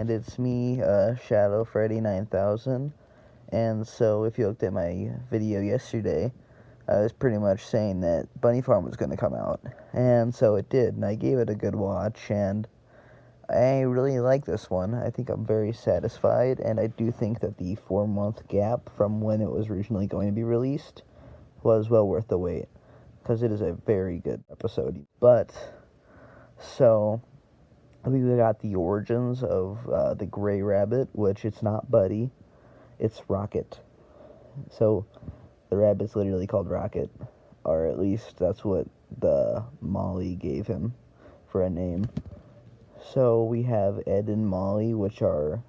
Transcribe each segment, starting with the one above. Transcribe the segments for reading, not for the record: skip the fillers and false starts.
And it's me, Shadow Freddy 9000. And so, if you looked at my video yesterday, I was pretty much saying that Bunnyfarm was going to come out. And so it did, and I gave it a good watch, and I really like this one. I think I'm very satisfied, and I do think that the 4-month gap from when it was originally going to be released was well worth the wait, because it is a very good episode. But, so we got the origins of the Gray Rabbit, which it's not Buddy, it's Rocket. So the rabbit's literally called Rocket, or at least that's what the Molly gave him for a name. So we have Ed and Molly, which are,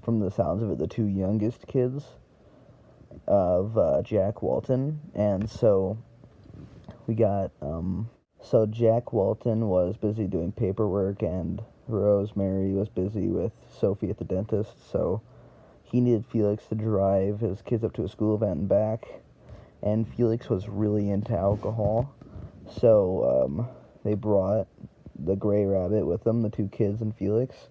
from the sounds of it, the two youngest kids of Jack Walten. And so we got so Jack Walten was busy doing paperwork, and Rosemary was busy with Sophie at the dentist, so he needed Felix to drive his kids up to a school event and back, and Felix was really into alcohol, so they brought the Gray Rabbit with them, the two kids and Felix.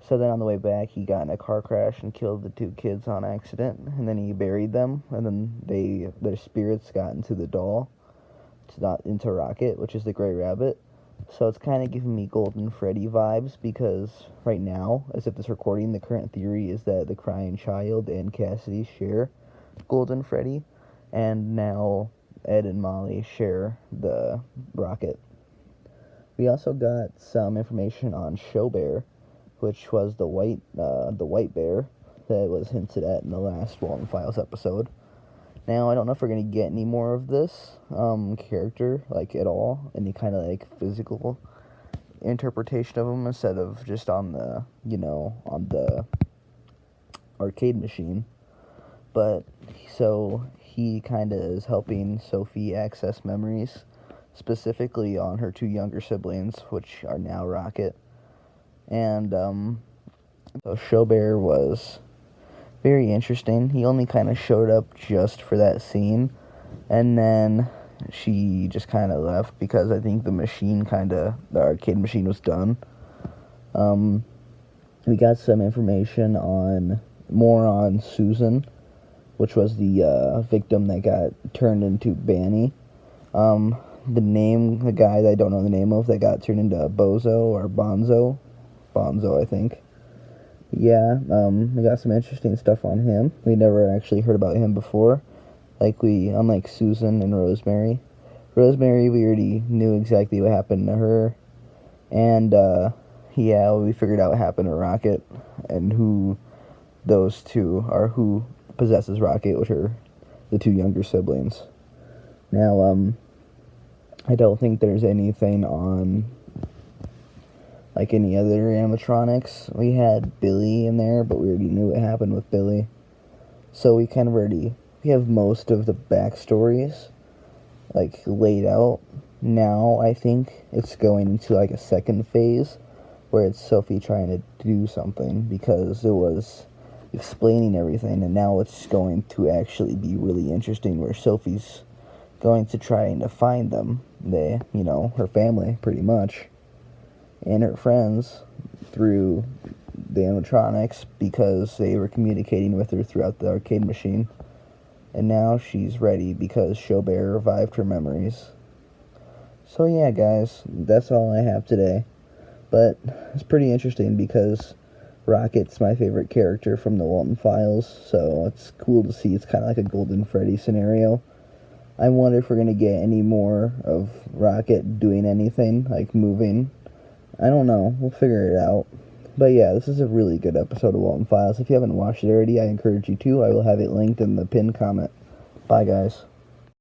So then on the way back, he got in a car crash and killed the two kids on accident, and then he buried them, and then their spirits got into the doll, not into Rocket, which is the Gray Rabbit. So it's kind of giving me Golden Freddy vibes, because right now, as of this recording, the current theory is that the Crying Child and Cassidy share Golden Freddy, and now Ed and Molly share the Rocket. We also got some information on Show Bear, which was the white bear that was hinted at in the last Walten Files episode. Now, I don't know if we're going to get any more of this character, like, at all. Any kind of, like, physical interpretation of him instead of just on the, on the arcade machine. But, so, he kind of is helping Sophie access memories, specifically on her two younger siblings, which are now Rocket. And, so Show Bear was very interesting. He only kind of showed up just for that scene, and then she just kind of left because I think the arcade machine was done. We got some information more on Susan, which was the victim that got turned into Banny. The guy that I don't know the name of that got turned into Bozo or Bonzo, I think. Yeah, we got some interesting stuff on him. We never actually heard about him before. Unlike Susan and Rosemary. Rosemary, we already knew exactly what happened to her. And, we figured out what happened to Rocket, and who those two are, who possesses Rocket, which are the two younger siblings. Now, I don't think there's anything on like any other animatronics. We had Billy in there, but we already knew what happened with Billy. So we have most of the backstories, like, laid out. Now, I think it's going into, like, a second phase, where it's Sophie trying to do something, because it was explaining everything, and now it's going to actually be really interesting, where Sophie's going to try to find them. Her family, pretty much, and her friends through the animatronics, because they were communicating with her throughout the arcade machine. And now she's ready because Show Bear revived her memories. So yeah, guys, that's all I have today. But it's pretty interesting because Rocket's my favorite character from the Walten Files, so it's cool to see. It's kind of like a Golden Freddy scenario. I wonder if we're going to get any more of Rocket doing anything, like moving. I don't know. We'll figure it out. But yeah, this is a really good episode of Walten Files. If you haven't watched it already, I encourage you to. I will have it linked in the pinned comment. Bye, guys.